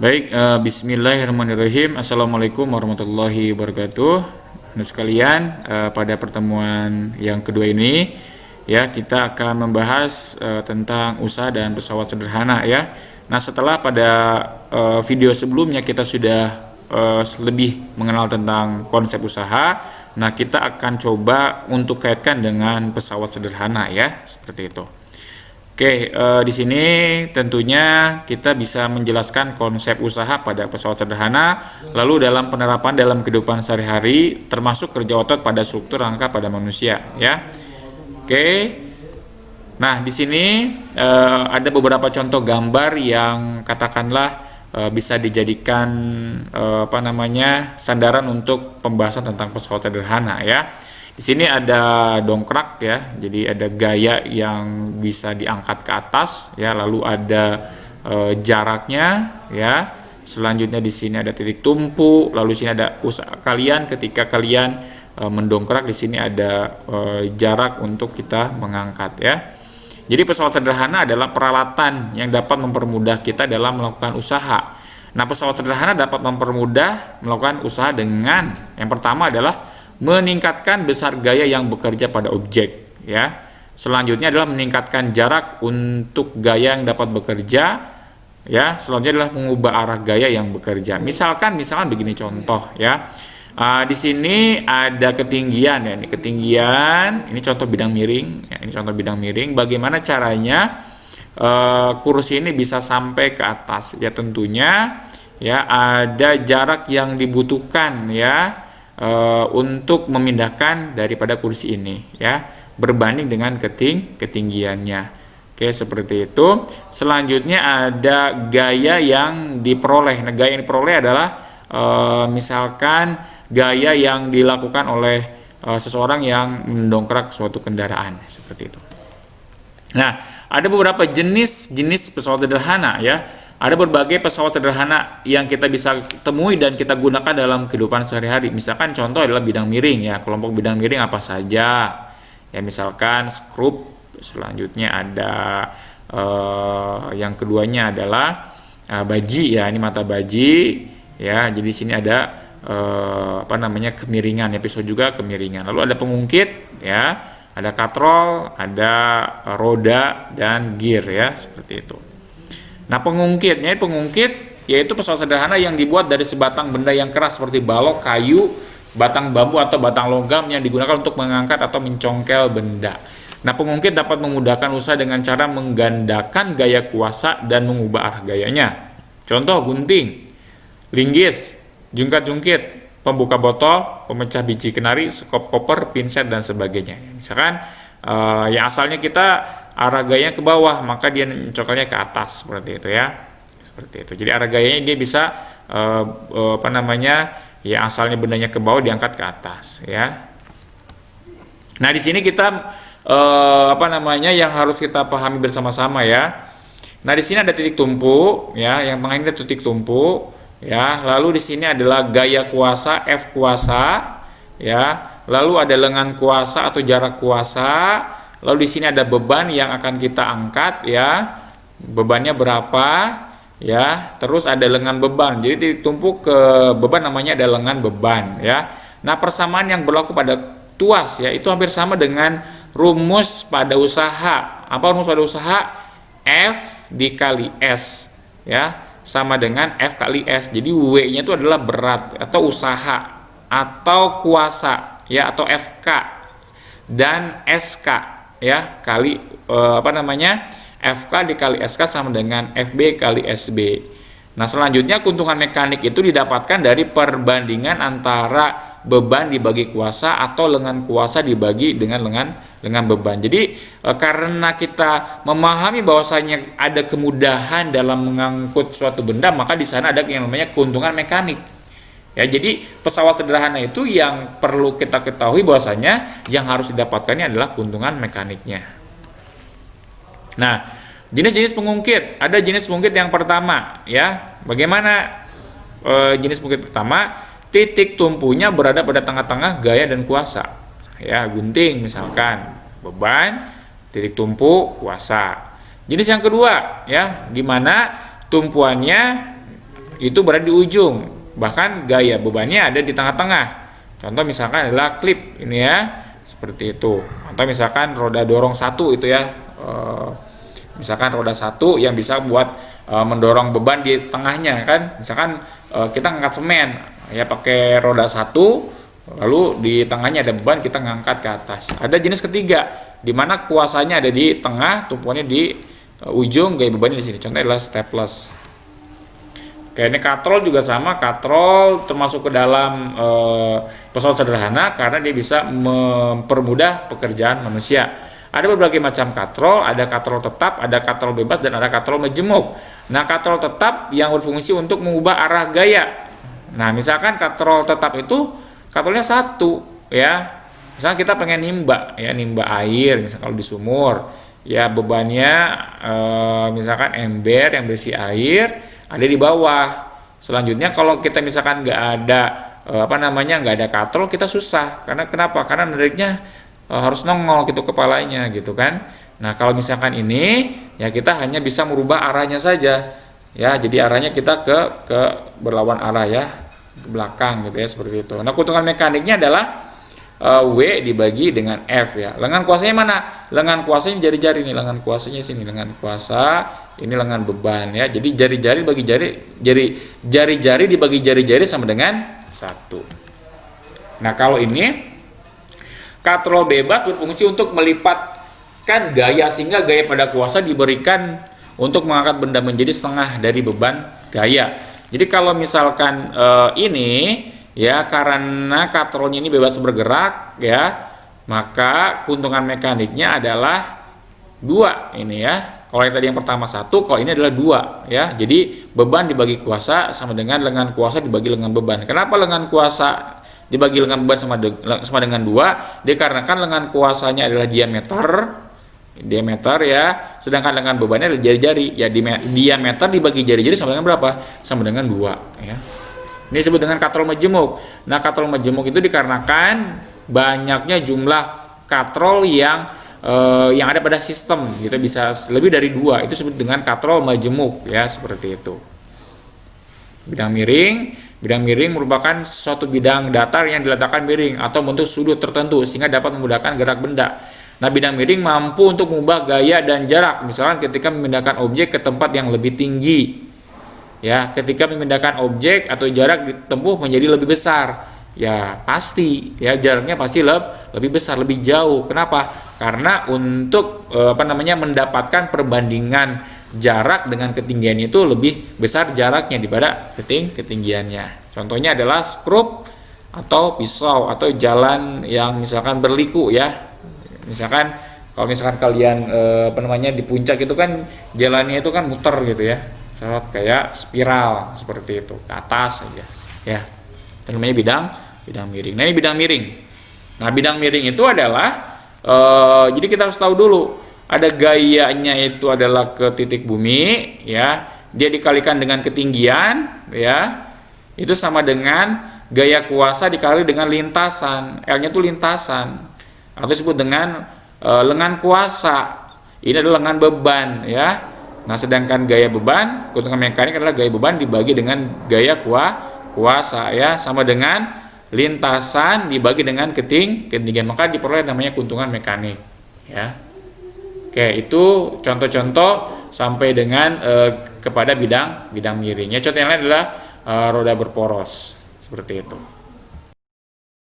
Baik, bismillahirrahmanirrahim. Assalamualaikum warahmatullahi wabarakatuh. Nah, sekalian, pada pertemuan yang kedua ini, ya kita akan membahas tentang usaha dan pesawat sederhana, ya. Nah, setelah pada video sebelumnya kita sudah lebih mengenal tentang konsep usaha, nah kita akan coba untuk kaitkan dengan pesawat sederhana, ya, seperti itu. Oke, di sini tentunya kita bisa menjelaskan konsep usaha pada pesawat sederhana, lalu dalam penerapan dalam kehidupan sehari-hari, termasuk kerja otot pada struktur rangka pada manusia, ya. Oke, nah di sini ada beberapa contoh gambar yang katakanlah bisa dijadikan sandaran untuk pembahasan tentang pesawat sederhana, ya. Di sini ada dongkrak, ya, jadi ada gaya yang bisa diangkat ke atas, ya, lalu ada jaraknya, ya. Selanjutnya di sini ada titik tumpu, lalu di sini ada usaha kalian ketika kalian mendongkrak, di sini ada jarak untuk kita mengangkat, ya. Jadi pesawat sederhana adalah peralatan yang dapat mempermudah kita dalam melakukan usaha. Nah, pesawat sederhana dapat mempermudah melakukan usaha dengan yang pertama adalah meningkatkan besar gaya yang bekerja pada objek, ya. Selanjutnya adalah meningkatkan jarak untuk gaya yang dapat bekerja, ya. Selanjutnya adalah mengubah arah gaya yang bekerja. Misalkan begini contoh, ya. Di sini ada ketinggian, ya. Ini ketinggian, ini contoh bidang miring, ya. Ini contoh bidang miring. Bagaimana caranya kursi ini bisa sampai ke atas? Ya tentunya, ya ada jarak yang dibutuhkan, ya. Untuk memindahkan daripada kursi ini, ya, berbanding dengan ketinggiannya. Oke, seperti itu. Selanjutnya ada gaya yang diperoleh. Nah, gaya yang diperoleh adalah misalkan gaya yang dilakukan oleh seseorang yang mendongkrak suatu kendaraan, seperti itu. Nah, ada beberapa jenis pesawat sederhana, ya. Ada berbagai pesawat sederhana yang kita bisa temui dan kita gunakan dalam kehidupan sehari-hari. Misalkan contoh adalah bidang miring, ya. Kelompok bidang miring apa saja? Ya, misalkan skrup. Selanjutnya ada yang keduanya adalah baji, ya. Ini mata baji, ya. Jadi di sini ada kemiringan, ya, pisau juga kemiringan. Lalu ada pengungkit, ya. Ada katrol, ada roda dan gear, ya, seperti itu. Nah, pengungkit yaitu pesawat sederhana yang dibuat dari sebatang benda yang keras seperti balok, kayu, batang bambu atau batang logam yang digunakan untuk mengangkat atau mencongkel benda. Nah, pengungkit dapat memudahkan usaha dengan cara menggandakan gaya kuasa dan mengubah arah gayanya. Contoh gunting, linggis, jungkat-jungkit, pembuka botol, pemecah biji kenari, skop koper, pinset dan sebagainya. Misalkan yang asalnya kita arah gayanya ke bawah, maka dia mencokelnya ke atas, seperti itu, ya. Seperti itu. Jadi arah gayanya dia bisa ya asalnya bendanya ke bawah diangkat ke atas, ya. Nah, di sini kita yang harus kita pahami bersama-sama, ya. Nah, di sini ada titik tumpu, ya. Yang tengah ini ada titik tumpu, ya. Lalu di sini adalah gaya kuasa, F kuasa, ya. Lalu ada lengan kuasa atau jarak kuasa. Lalu di sini ada beban yang akan kita angkat, ya. Bebannya berapa, ya. Terus ada lengan beban. Jadi titik tumpu ke beban namanya ada lengan beban, ya. Nah, persamaan yang berlaku pada tuas, ya, itu hampir sama dengan rumus pada usaha. Apa rumus pada usaha? F dikali S, ya, sama dengan F kali S. Jadi W-nya itu adalah berat atau usaha atau kuasa, ya, atau FK dan SK, ya, kali FK dikali SK sama dengan FB kali SB. Nah, selanjutnya keuntungan mekanik itu didapatkan dari perbandingan antara beban dibagi kuasa atau lengan kuasa dibagi dengan lengan beban. Jadi karena kita memahami bahwasanya ada kemudahan dalam mengangkut suatu benda, maka di sana ada yang namanya keuntungan mekanik. Ya, jadi pesawat sederhana itu yang perlu kita ketahui bahwasanya yang harus didapatkannya adalah keuntungan mekaniknya. Nah, jenis-jenis pengungkit. Ada jenis pengungkit yang pertama, ya. Bagaimana jenis pengungkit pertama? Titik tumpunya berada pada tengah-tengah gaya dan kuasa. Ya, gunting misalkan, beban, titik tumpu, kuasa. Jenis yang kedua, ya, di mana tumpuannya itu berada di ujung, bahkan gaya bebannya ada di tengah-tengah. Contoh misalkan adalah klip ini ya, seperti itu. Atau misalkan roda dorong satu itu ya, misalkan roda satu yang bisa buat mendorong beban di tengahnya kan. Misalkan kita ngangkat semen ya pakai roda satu, lalu di tengahnya ada beban, kita ngangkat ke atas. Ada jenis ketiga di mana kuasanya ada di tengah, tumpuannya di ujung, gaya bebannya di sini. Contohnya adalah stepless. Kayak ini katrol juga sama. Katrol termasuk ke dalam pesawat sederhana karena dia bisa mempermudah pekerjaan manusia. Ada berbagai macam katrol, ada katrol tetap, ada katrol bebas, dan ada katrol majemuk. Nah, katrol tetap yang berfungsi untuk mengubah arah gaya. Nah, misalkan katrol tetap itu katrolnya satu ya. Misalkan kita pengen nimba ya, nimba air misalkan kalau di sumur ya, bebannya misalkan ember yang berisi air ada di bawah. Selanjutnya kalau kita misalkan nggak ada nggak ada katrol, kita susah. Karena kenapa? Karena nariknya harus nongol gitu kepalanya gitu kan. Nah, kalau misalkan ini ya kita hanya bisa merubah arahnya saja ya. Jadi arahnya kita ke berlawan arah ya, ke belakang gitu ya, seperti itu. Nah, keuntungan mekaniknya adalah W dibagi dengan F ya. Lengan kuasanya mana? Lengan kuasanya jari-jari nih, lengan kuasanya sini, lengan kuasa, ini lengan beban ya. Jadi jari-jari bagi jari-jari dibagi jari-jari sama dengan 1. Nah, kalau ini katrol bebas berfungsi untuk melipatkan gaya sehingga gaya pada kuasa diberikan untuk mengangkat benda menjadi setengah dari beban gaya. Jadi kalau misalkan ini ya, karena katrolnya ini bebas bergerak ya, maka keuntungan mekaniknya adalah 2 ini ya. Kalau yang tadi yang pertama 1, kalau ini adalah 2 ya. Jadi beban dibagi kuasa sama dengan lengan kuasa dibagi lengan beban. Kenapa lengan kuasa dibagi lengan beban sama dengan 2? Dikarenakan lengan kuasanya adalah diameter ya, sedangkan lengan bebannya adalah jari-jari ya. Diameter dibagi jari-jari sama dengan berapa? Sama dengan 2 ya. Ini disebut dengan katrol majemuk. Nah, katrol majemuk itu dikarenakan banyaknya jumlah katrol yang ada pada sistem gitu, bisa lebih dari 2. Itu disebut dengan katrol majemuk ya, seperti itu. Bidang miring merupakan suatu bidang datar yang diletakkan miring atau bentuk sudut tertentu sehingga dapat memudahkan gerak benda. Nah, bidang miring mampu untuk mengubah gaya dan jarak, misalkan ketika memindahkan objek ke tempat yang lebih tinggi. Ya, ketika memindahkan objek atau jarak ditempuh menjadi lebih besar, ya pasti ya jaraknya pasti lebih besar, lebih jauh. Kenapa? Karena untuk mendapatkan perbandingan jarak dengan ketinggian itu lebih besar jaraknya daripada ketinggiannya. Contohnya adalah skrup atau pisau atau jalan yang misalkan berliku ya. Misalkan kalau misalkan kalian di puncak itu kan jalannya itu kan muter gitu ya. Kayak spiral seperti itu ke atas saja ya. Itu namanya bidang miring. Nah, ini bidang miring. Nah, bidang miring itu adalah jadi kita harus tahu dulu ada gayanya itu adalah ke titik bumi ya. Dia dikalikan dengan ketinggian ya. Itu sama dengan gaya kuasa dikali dengan lintasan. L-nya itu lintasan. Atau disebut dengan lengan kuasa. Ini adalah lengan beban ya. Nah, sedangkan gaya beban, keuntungan mekanik adalah gaya beban dibagi dengan gaya kuasa ya, sama dengan lintasan dibagi dengan ketinggian, maka diperoleh namanya keuntungan mekanik ya. Oke, itu contoh-contoh sampai dengan kepada bidang miring. Ya, contoh yang lain adalah roda berporos seperti itu.